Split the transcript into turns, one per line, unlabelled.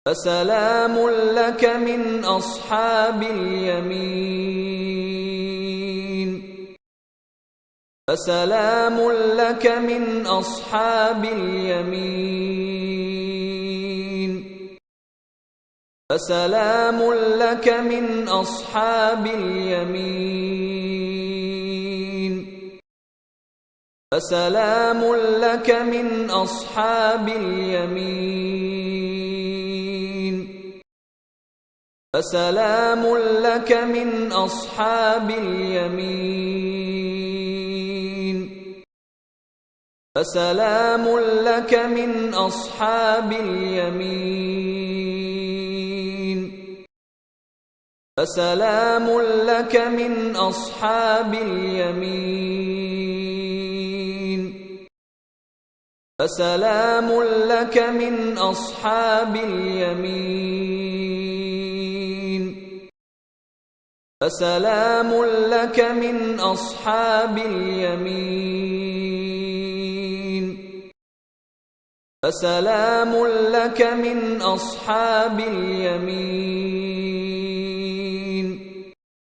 فسلام لك من أصحاب اليمين. فسلام لك من أصحاب اليمين. فسلام لك من أصحاب اليمين. فسلام لك من أصحاب اليمين. فسلام لك من أصحاب اليمين. فسلام لك من أصحاب اليمين. فسلام لك من أصحاب اليمين. فسلام لك من أصحاب اليمين. فسلام لك من أصحاب اليمين. فسلام لك من أصحاب اليمين.